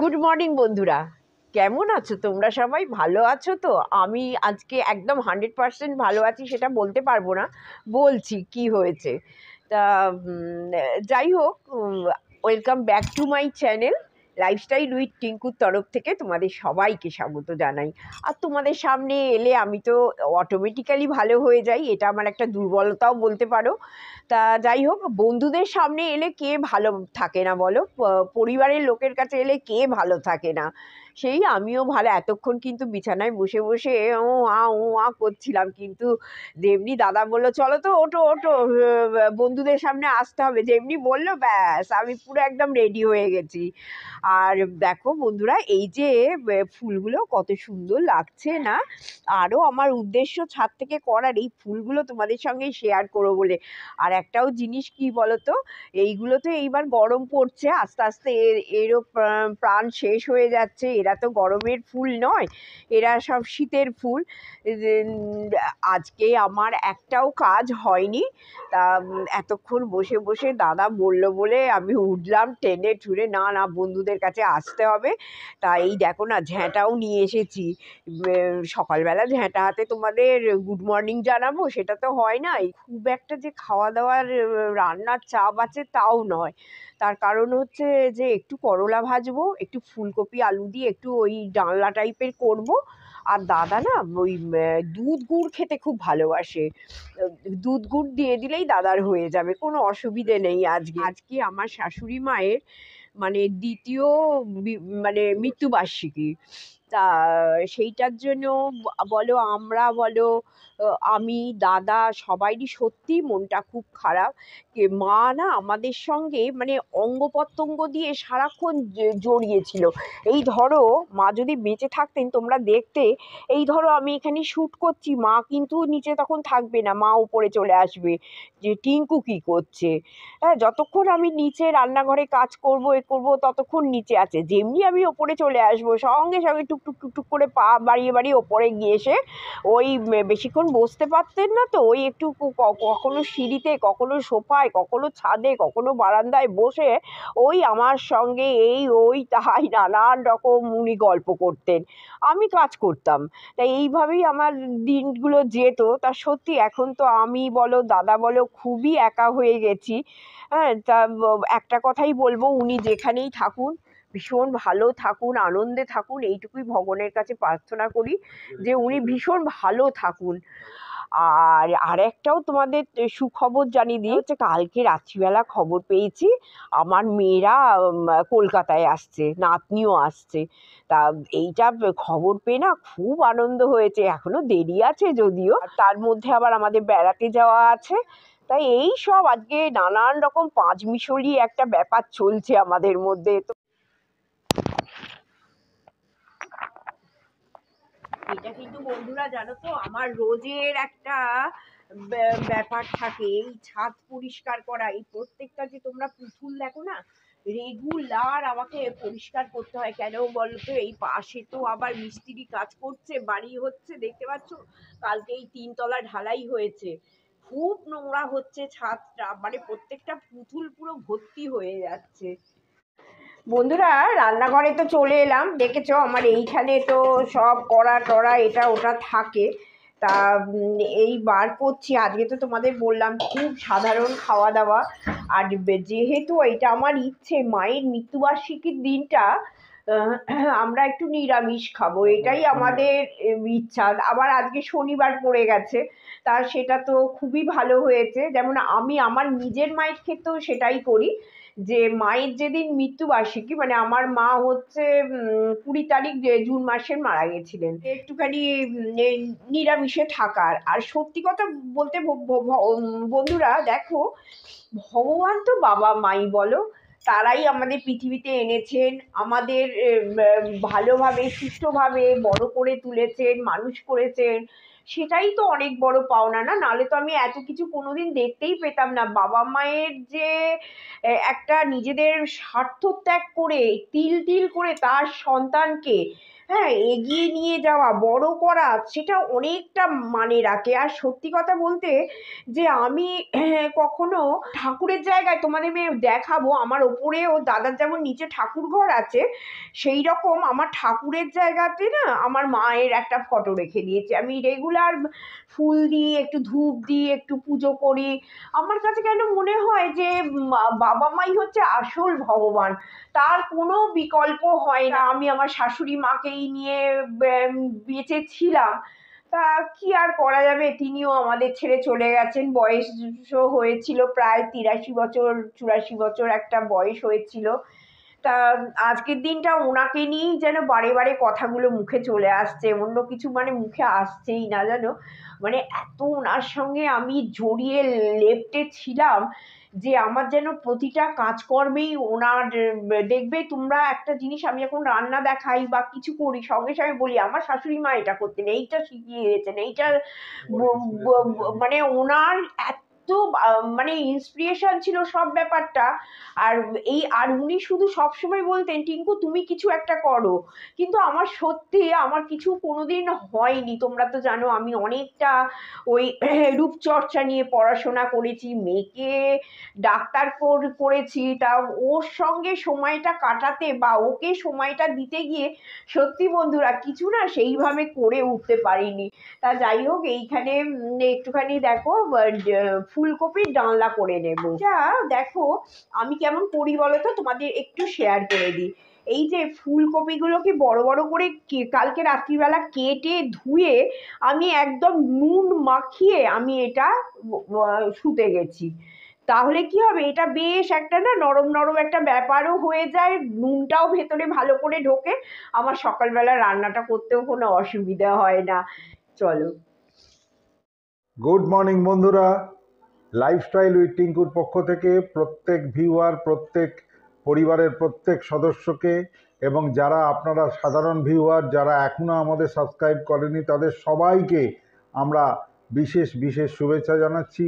Good morning বন্ধুরা, কেমন আছো তোমরা? সবাই ভালো আছো তো? আমি আজকে একদম 100% ভালো আছি সেটা বলতে পারবো না, বলছি কি হয়েছে। তা যাই হোক, welcome back to my channel lifestyle with টিঙ্কুর তরফ থেকে তোমাদের সবাইকে স্বাগত জানাই। আর তোমাদের সামনে এলে আমি তো অটোমেটিক্যালি ভালো হয়ে যাই, এটা আমার একটা দুর্বলতাও বলতে পারো। তা যাই হোক, বন্ধুদের সামনে এলে কে ভালো থাকে না বলো? পরিবারের লোকের কাছে এলে কে ভালো থাকে না? সেই আমিও ভালো, এতক্ষণ কিন্তু বিছানায় বসে বসে ও আ করছিলাম, কিন্তু যেমনি দাদা বললো চলো তো ওঠো ওঠো, বন্ধুদের সামনে আসতে হবে, যেমনি বললো ব্যাস আমি পুরো একদম রেডি হয়ে গেছি। আর দেখো বন্ধুরা, এই যে ফুলগুলো কত সুন্দর লাগছে না? আরও আমার উদ্দেশ্য ছাদ থেকে করার এই ফুলগুলো তোমাদের সঙ্গে শেয়ার করো বলে। আর একটাও জিনিস কি বলতো, এইগুলো তো এইবার গরম পড়ছে আস্তে আস্তে, এরও প্রাণ শেষ হয়ে যাচ্ছে। এরা তো গরমের ফুল নয়, এরা সব শীতের ফুল। আজকে আমার একটাও কাজ হয়নি। তা এতক্ষণ বসে বসে দাদা বলল বলে আমি উঠলাম টেনে ঠুরে, না না বন্ধুদের কাছে আসতে হবে। তা এই দেখো না, ঝ্যাঁটাও নিয়ে এসেছি। সকালবেলা ঝ্যাঁটা হাতে তোমাদের গুড মর্নিং জানাবো সেটা তো হয় না। খুব একটা যে খাওয়া দাওয়ার রান্নার চাপ আছে তাও নয়। তার কারণ হচ্ছে যে একটু করলা ভাজবো, একটু ফুলকপি আলু দিয়ে একটু ওই ডালনা টাইপের করব। আর দাদা না ওই দুধ গুড় খেতে খুব ভালোবাসে, দুধ গুড় দিয়ে দিলেই দাদার হয়ে যাবে, কোনো অসুবিধে নেই। আজকে আজকে আমার শাশুড়ি মায়ের মানে দ্বিতীয় মানে মৃত্যুবার্ষিকী। তা সেইটার জন্য বলো, আমরা বলো, আমি দাদা সবাইরই সত্যি মনটা খুব খারাপ। মা না আমাদের সঙ্গে মানে অঙ্গ প্রত্যঙ্গ দিয়ে সারাক্ষণ জড়িয়েছিল। এই ধরো, মা যদি বেঁচে থাকতেন তোমরা দেখতে, এই ধরো আমি এখানে শ্যুট করছি, মা কিন্তু নিচে তখন থাকবে না, মা উপরে চলে আসবে যে টিঙ্কু কি করছে। হ্যাঁ, যতক্ষণ আমি নিচে রান্নাঘরে কাজ করব এ করবো ততক্ষণ নিচে আছে, যেমনি আমি ওপরে চলে আসবো সঙ্গে সঙ্গে টুকটুক টুকটুক করে পা বাড়িয়ে বাড়িয়ে ওপরে গিয়ে এসে ওই বেশিক্ষণ বসতে পারতেন না, তো ওই একটু কখনো সিঁড়িতে, কখনো সোফায়, কখনো ছাদে, কখনো বারান্দায় বসে ওই আমার সঙ্গে এই ওই তাই নানান রকম উনি গল্প করতেন, আমি কাজ করতাম। তাই এইভাবেই আমার দিনগুলো যেত। তা সত্যি এখন তো আমি বলো দাদা বলো খুবই একা হয়ে গেছি। হ্যাঁ, তা একটা কথাই বলবো, উনি যেখানেই থাকুন ভীষণ ভালো থাকুন, আনন্দে থাকুন, এইটুকুই ভগবানের কাছে প্রার্থনা করি যে উনি ভীষণ ভালো থাকুন। আর আরেকটাও তোমাদের সুখবর জানিয়ে দিই, হচ্ছে কালকে রাত্রিবেলা খবর পেয়েছি আমার মেয়েরা কলকাতায় আসছে, নাতনিও আসছে। তা এইটা খবর পেয়ে না খুব আনন্দ হয়েছে, এখনো দেরি আছে যদিও, তার মধ্যে আবার আমাদের বেড়াতে যাওয়া আছে। তাই এই সব আজকে নানান রকম পাঁচমিশালি একটা ব্যাপার চলছে আমাদের মধ্যে। তো এটা কিন্তু বন্ধুরা জানো তো আমার রোজের একটা ব্যাপার থাকে, এই ছাদ পরিষ্কার করা। এই প্রত্যেকটা যে তোমরা পুতুল দেখো না, রেগুলার আমাকে পরিষ্কার করতে হয়। কেন বলতো, এই পাশে তো আবার মিস্ত্রি কাজ করছে, বাড়ি হচ্ছে, দেখতে পাচ্ছ কালকে এই 3 তলা ঢালাই হয়েছে, খুব নোংরা হচ্ছে ছাদটা, মানে প্রত্যেকটা পুতুল পুরো ভর্তি হয়ে যাচ্ছে। বন্ধুরা, রান্নাঘরে তো চলে এলাম, দেখেছো আমার এইখানে তো সব কড়া টড়া এটা ওটা থাকে। তা এই বার করছি, আজকে তো তোমাদের বললাম খুব সাধারণ খাওয়া দাওয়া। আর যেহেতু এটা আমার ইচ্ছে, মায়ের মৃত্যুবার্ষিকীর দিনটা আমরা একটু নিরামিষ খাবো, এটাই আমাদের ইচ্ছা। আবার আজকে শনিবার পড়ে গেছে, তা সেটা তো খুবই ভালো হয়েছে। যেমন আমি আমার নিজের মায়ের ক্ষেত্রেও সেটাই করি, যে মায়ের যেদিন মৃত্যুবার্ষিকী, মানে আমার মা হচ্ছে 20 তারিখ জুন মাসের মারা গেছিলেন, একটুখানি নিরামিষে থাকার। আর সত্যি কথা বলতে বন্ধুরা দেখো, ভগবান তো বাবা মাই বলো, তারাই আমাদের পৃথিবীতে এনেছেন, আমাদের ভালোভাবে সুস্থভাবে বড় করে তুলেছেন, মানুষ করেছেন, সেটাই তো অনেক বড় পাওনা না? নাহলে তো আমি এত কিছু কোনোদিন দেখতেই পেতাম না। বাবা মায়ের যে একটা নিজেদের স্বার্থ ত্যাগ করে তিল তিল করে তার সন্তানকে হ্যাঁ, এগিয়ে নিয়ে যাওয়া, বড় করা, সেটা অনেকটা মানে রাখে। আর সত্যি কথা বলতে যে আমি কখনো ঠাকুরের জায়গায় তোমাদের দেখাবো, আমার ওপরে ও দাদার যেমন নিচে ঠাকুর ঘর আছে, সেই রকম আমার ঠাকুরের জায়গাতে না আমার মায়ের একটা ফটো রেখে দিয়েছে। আমি রেগুলার ফুল দিই, একটু ধূপ দিই, একটু পুজো করি। আমার কাছে কেন মনে হয় যে বাবা মাই হচ্ছে আসল ভগবান, তার কোনো বিকল্প হয় না। আমি আমার শাশুড়ি মাকেই নিয়ে বেঁচে ছিলাম, তা কি আর করা যাবে, তিনিও আমাদের ছেড়ে চলে গেছেন। বয়সও হয়েছিল প্রায় 83 বছর, 84 বছর একটা বয়স হয়েছিল। তা আজকের দিনটা ওনাকে নিয়েই যেন বারে বারে কথাগুলো মুখে চলে আসছে, অন্য কিছু মানে মুখে আসছেই না জানো। মানে এত ওনার সঙ্গে আমি জড়িয়ে লেপ্টে ছিলাম যে আমার যেন প্রতিটা কাজকর্মেই ওনার, দেখবে তোমরা একটা জিনিস, আমি এখন রান্না দেখাই বা কিছু করি সঙ্গে সঙ্গে বলি আমার শাশুড়ি মা এটা করতেন, এইটা শিখিয়ে গেছেন, এইটা মানে ওনার এত মানে ইন্সপিরেশন ছিল সব ব্যাপারটা। আর আর উনি শুধু সবসময় বলতেন টিঙ্কু তুমি কিছু একটা করো, কিন্তু আমার সত্যি আমার কিছু কোনোদিন হয়নি। তোমরা তো জানো আমি অনেকটা ওই রূপচর্চা নিয়ে পড়াশোনা করেছি, মেয়েকে ডাক্তার করেছি, তা ওর সঙ্গে সময়টা কাটাতে বা ওকে সময়টা দিতে গিয়ে সত্যি বন্ধুরা কিছু না সেইভাবে করে উঠতে পারিনি। তা যাই হোক, এইখানে একটুখানি দেখো ফুলকপির ডালনা করে নেব। যা দেখো আমি কেমন করি বলো তো, তোমাদের একটু শেয়ার করে দিই। এই যে ফুলকপিগুলোকে বড় বড় করে কালকে রাত্রিবেলা কেটে ধুয়ে আমি একদম নুন মাখিয়ে আমি এটা শুতে গেছি। তাহলে কি হবে, এটা বেশ একটা না নরম নরম একটা ব্যাপারও হয়ে যায়, নুনটাও ভেতরে ভালো করে ঢোকে, আমার সকালবেলা রান্নাটা করতেও কোনো অসুবিধা হয় না। চলো। গুড মর্নিং বন্ধুরা, লাইফস্টাইল উইথ টিঙ্কুর পক্ষ থেকে প্রত্যেক ভিউয়ার, প্রত্যেক পরিবারের প্রত্যেক সদস্যকে এবং যারা আপনারা সাধারণ ভিউয়ার যারা এখনও আমাদের সাবস্ক্রাইব করেনি তাদের সবাইকে আমরা বিশেষ বিশেষ শুভেচ্ছা জানাচ্ছি,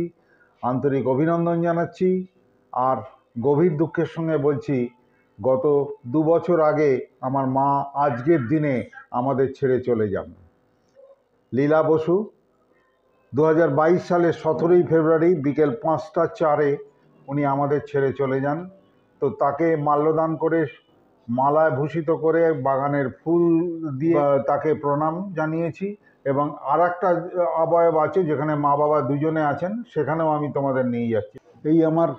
আন্তরিক অভিনন্দন জানাচ্ছি। আর গভীর দুঃখের সঙ্গে বলছি, গত 2 বছর আগে আমার মা আজকের দিনে আমাদের ছেড়ে চলে যান। লীলা বসু 2022 সালের 17ই ফেব্রুয়ারি বিকেল 5:04 উনি আমাদের ছেড়ে চলে যান। তো তাকে মাল্যদান করে, মালায় ভূষিত করে, বাগানের ফুল দিয়ে তাকে প্রণাম জানিয়েছি। এবং আর একটা অবয়ব আছে যেখানে মা বাবা দুজনে আছেন, সেখানেও আমি তোমাদের নিয়ে যাচ্ছি। এই আমার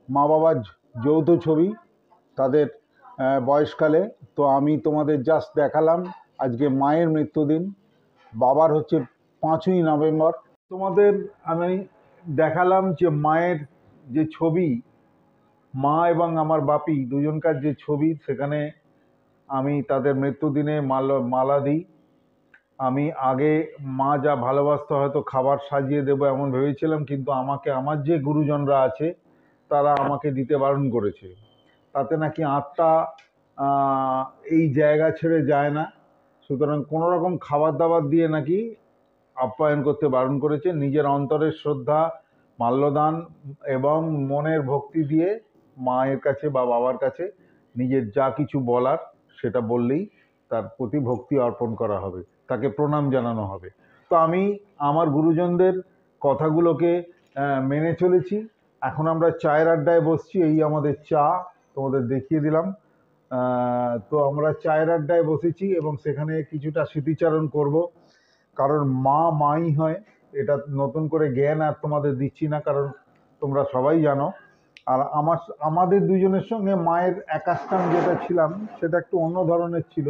মা বাবার যৌথ ছবি তাদের বয়সকালে। তো আমি তোমাদের জাস্ট দেখালাম। আজকে মায়ের মৃত্যুদিন, বাবার হচ্ছে 5ই নভেম্বর। তোমাদের আমি দেখালাম যে মায়ের যে ছবি, মা এবং আমার বাপি দুজনকার যে ছবি, সেখানে আমি তাদের মৃত্যুদিনে মালা দিই। আমি আগে মা যা ভালোবাসতো হয়তো খাবার সাজিয়ে দেবো এমন ভেবেছিলাম, কিন্তু আমাকে আমার যে গুরুজনরা আছে তারা আমাকে দিতে বারণ করেছে। তাতে নাকি আত্মা এই জায়গা ছেড়ে যায় না, সুতরাং কোনো রকম খাবার দাবার দিয়ে নাকি আপ্যায়ন করতে বারণ করেছে। নিজের অন্তরের শ্রদ্ধা, মাল্যদান এবং মনের ভক্তি দিয়ে মায়ের কাছে বা বাবার কাছে নিজের যা কিছু বলার সেটা বললেই তার প্রতি ভক্তি অর্পণ করা হবে, তাকে প্রণাম জানানো হবে। তো আমি আমার গুরুজনদের কথাগুলোকে মেনে চলেছি। এখন আমরা চায়ের আড্ডায় বসছি, এই আমাদের চা তোমাদের দেখিয়ে দিলাম। তো আমরা চায়ের আড্ডায় বসেছি এবং সেখানে কিছুটা স্মৃতিচারণ করব, কারণ মা মাই হয়, এটা নতুন করে জ্ঞান আর তোমাদের দিচ্ছি না, কারণ তোমরা সবাই জানো। আর আমাদের দুজনের সঙ্গে মায়ের একাস্টান যেটা ছিলাম সেটা একটু অন্য ধরনের ছিল,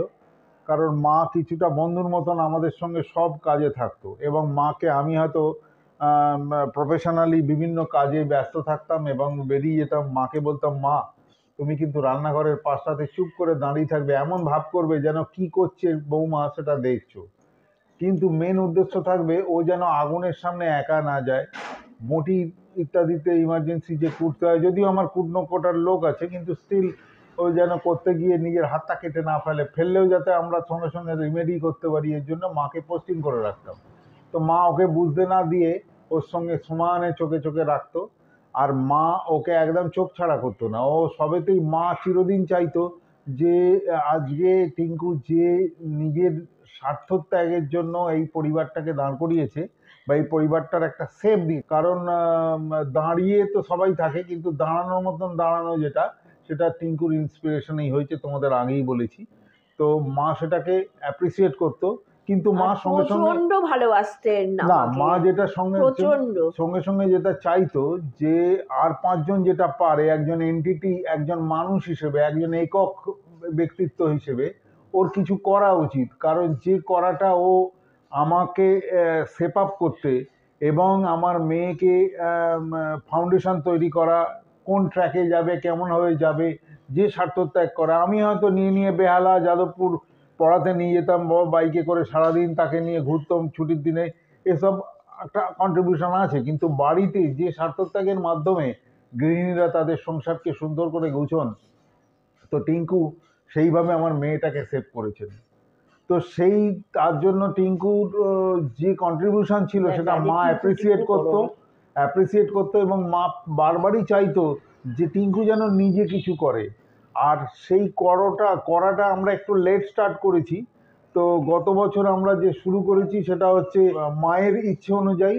কারণ মা কিছুটা বন্ধুর মতন আমাদের সঙ্গে সব কাজে থাকতো। এবং মাকে আমি হয়তো প্রফেশনালি বিভিন্ন কাজে ব্যস্ত থাকতাম এবং বেরিয়ে যেতাম, মাকে বলতাম মা তুমি কিন্তু রান্নাঘরের পাশটাতে চুপ করে দাঁড়িয়ে থাকবে, এমন ভাব করবে যেন কি করছে বৌমা সেটা দেখছো, কিন্তু মেন উদ্দেশ্য থাকবে ও যেন আগুনের সামনে একা না যায়। বটি ইত্যাদিতে ইমার্জেন্সি যে কুটতে হয়, যদিও আমার কুটনো কোটার লোক আছে, কিন্তু স্টিল ও যেন করতে গিয়ে নিজের হাতটা কেটে না ফেললেও যাতে আমরা সঙ্গে সঙ্গে রিমেডি করতে পারি, এর জন্য মাকে পোস্টিং করে রাখতাম। তো মা ওকে বুঝতে না দিয়ে ওর সঙ্গে সমানে চোখে চোখে রাখতো। আর মা ওকে একদম চোখ ছাড়া করতো না, ও সবেতেই মা চিরদিন চাইতো যে আজকে টিঙ্কু যে নিজের স্বার্থত্যাগের জন্য এই পরিবারটাকে দাঁড় করিয়েছে বা এই পরিবারটার একটা সেফ দিক, কারণ দাঁড়িয়ে তো সবাই থাকে, কিন্তু দাঁড়ানোর মতন দাঁড়ানো যেটা, সেটা টিঙ্কুর ইন্সপিরেশনেই হয়েছে, তোমাদের আগেই বলেছি। তো মা সেটাকে অ্যাপ্রিসিয়েট করতো, কিন্তু মা আর সঙ্গে সঙ্গে প্রচন্ড ভালোবাসতেন না, আমাকে, মা যেটা সঙ্গে প্রচন্ড। সঙ্গে সঙ্গে যেটা চাইতো যে আর পাঁচজন যেটা পারে, একজন এন্টিটি, একজন মানুষ হিসেবে, একজন একক ব্যক্তিত্ব হিসেবে ওর কিছু করা উচিত, কারণ যে করাটা ও আমাকে সেপ আপ করতে এবং আমার মেয়েকে ফাউন্ডেশন তৈরি করা, কোন ট্র্যাকে যাবে, কেমনভাবে যাবে, যে স্বার্থত্যাগ করা। আমি হয়তো নিয়ে নিয়ে বেহালা, যাদবপুর পড়াতে নিয়ে যেতাম বাইকে করে, সারাদিন তাকে নিয়ে ঘুরতাম ছুটির দিনে, এসব একটা কন্ট্রিবিউশন আছে, কিন্তু বাড়িতে যে স্বার্থত্যাগের মাধ্যমে গৃহিণীরা তাদের সংসারকে সুন্দর করে গুছন, তো টিঙ্কু সেইভাবে আমার মেয়েটাকে সেভ করেছেন। তো সেই তার জন্য টিঙ্কুর যে কন্ট্রিবিউশন ছিল সেটা মা অ্যাপ্রিসিয়েট করতো এবং মা বারবারই চাইতো যে টিঙ্কু যেন নিজে কিছু করে। আর সেই করাটা আমরা একটু লেট স্টার্ট করেছি। তো গত বছর আমরা যে শুরু করেছি সেটা হচ্ছে মায়ের ইচ্ছে অনুযায়ী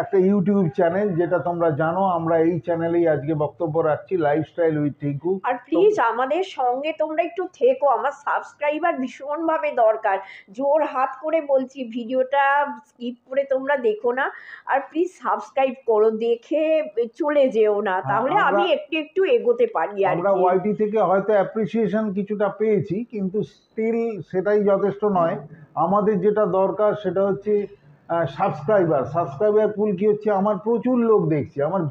একটা ইউটিউব চ্যানেল, যেটা তোমরা জানো। আমরা এই চ্যানেলেই আজকে বক্তব্য রাখছি, লাইফস্টাইল উইথ টিঙ্কু। আর প্লিজ আমাদের সঙ্গে তোমরা একটু থেকো, আমার সাবস্ক্রাইবার ভীষণভাবে দরকার। জোর হাত করে বলছি, ভিডিওটা স্কিপ করে তোমরা দেখো না, আর প্লিজ সাবস্ক্রাইব করো, দেখে চলে যেও না, তাহলে আমি একটু একটু এগোতে পারি আর আমরা কি। ওয়াইটি থেকে হয়তো অ্যাপ্রিসিয়েশন কিছুটা পেয়েছি, কিন্তু স্টিল সেটাই যথেষ্ট নয়। আমাদের যেটা দরকার সেটা হচ্ছে সাবস্ক্রাইবার পুল। কি হচ্ছে, আমার প্রচুর লোক দেখছে, আমার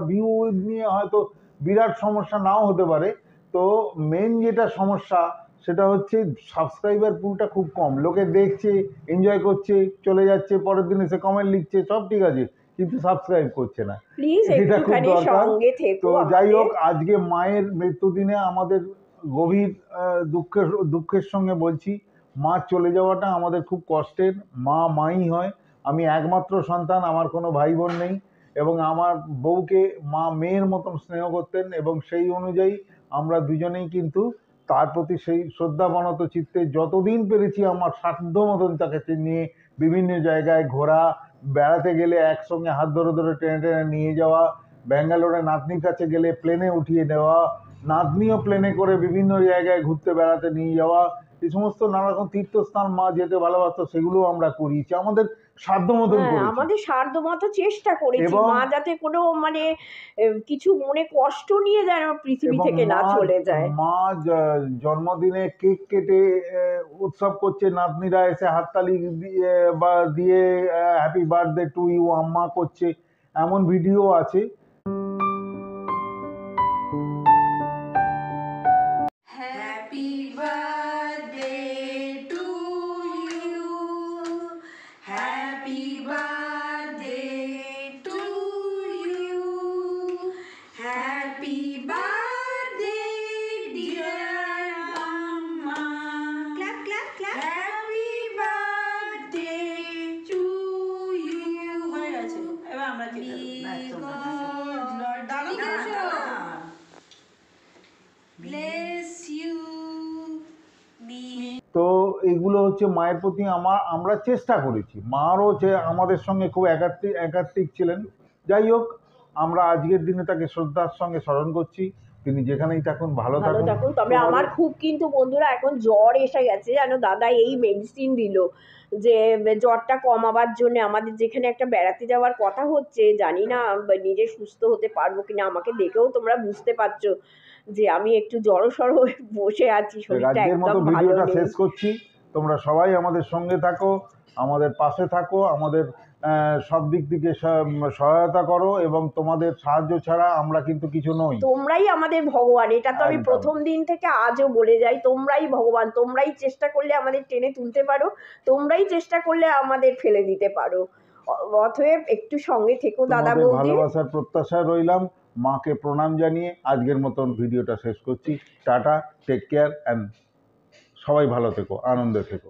ভিউ নিয়ে হয়তো বিরাট সমস্যা নাও হতে পারে। তো মেন যেটা সমস্যা সেটা হচ্ছে সাবস্ক্রাইবার পুলটা খুব কম, লোকে দেখছে, এনজয় করছে, চলে যাচ্ছে, পরের দিন এসে কমেন্ট লিখছে, সব ঠিক আছে, কিন্তু সাবস্ক্রাইব করছে না। প্লিজ এটা খুব একটুখানি দরকার। সঙ্গে থেকো তো যাই আমাদের। হোক, আজকে মায়ের মৃত্যুদিনে আমাদের গভীর দুঃখের সঙ্গে বলছি, মা চলে যাওয়াটা আমাদের খুব কষ্টের। মা মাই হয়। আমি একমাত্র সন্তান, আমার কোনো ভাই বোন নেই, এবং আমার বউকে মা মেয়ের মতন স্নেহ করতেন, এবং সেই অনুযায়ী আমরা দুজনেই কিন্তু তার প্রতি সেই শ্রদ্ধাবনত চিত্তে যতদিন পেরেছি আমার সাধ্য মতন তাকে নিয়ে বিভিন্ন জায়গায় ঘোরা, বেড়াতে গেলে একসঙ্গে হাত ধরে ধরে টেনে টেনে নিয়ে যাওয়া, ব্যাঙ্গালোরে নাতনির কাছে গেলে প্লেনে উঠিয়ে দেওয়া, নাতনিও প্লেনে করে বিভিন্ন জায়গায় ঘুরতে বেড়াতে নিয়ে যাওয়া, এই সমস্ত নানা রকম তীর্থস্থান মা যেতে ভালোবাসতো, সেগুলো আমরা করিয়েছি আমাদের সাধ্য মতন করেছি। আমাদের সাধ্য মতো চেষ্টা করেছি, এবং মা যাতে কোনো মানে কিছু মনে কষ্ট নিয়ে যেন পৃথিবী এবং থেকে না চলে যায়। মা জন্মদিনে কেক কেটে উৎসব করছে, নাতনিরা এসে হাততালি দিয়ে বা দিয়ে হ্যাপি বার্থডে টু ইউ আম্মা করছে, এমন ভিডিও আছে। Happy birthday to you. Happy birthday to you. Happy birthday, dear Mama. Clap, clap, clap. Happy birthday to you. হয়ে গেছে, এবার আমরা কি করব? Bless you. তো এইগুলো হচ্ছে মায়ের প্রতি আমরা চেষ্টা করেছি। মারও আমাদের সঙ্গে খুব একাত্মিক ছিলেন। যাই হোক, আমরা আজকের দিনে তাকে শ্রদ্ধার সঙ্গে স্মরণ করছি। তিনি যেখানেই থাকুন ভালো থাকুন। তবে আমার খুব কিন্তু বন্ধুরা এখন জ্বর এসে গেছে, জানো, দাদা এই মেডিসিন দিল যে জ্বরটা কমাবার জন্য। আমাদের যেখানে একটা বেড়াতে যাওয়ার কথা হচ্ছে, জানি না নিজে সুস্থ হতে পারবো কিনা, আমাকে দেখেও তোমরা বুঝতে পারছো যে আমি একটু জড়সড় হয়ে বসে আছি, শরীরটা আজকের মতো একদম ভালো ভিডিওটা নেই। শেষ করছি। তোমরা সবাই আমাদের সঙ্গে থাকো, আমাদের পাশে থাকো, আমাদের সব দিক থেকে সহায়তা করো, এবং তোমাদের সাহায্য ছাড়া আমরা কিন্তু কিছু নই। তোমরাই আমাদের ভগবান, এটা তো আমি একদম। প্রথম দিন থেকে আজও বলে যাই, তোমরাই ভগবান। তোমরাই চেষ্টা করলে আমাদের টেনে তুলতে পারো, তোমরাই চেষ্টা করলে আমাদের ফেলে দিতে পারো। অতএব একটু সঙ্গে থেকো দাদা তোমাদের বৌদি। ভালোবাসার প্রত্যাশায় রইলাম। মাকে প্রণাম জানিয়ে আজকের মতন ভিডিওটা শেষ করছি। টাটা, টেক কেয়ার, অ্যান্ড সবাই ভালো থেকো, আনন্দে থেকো।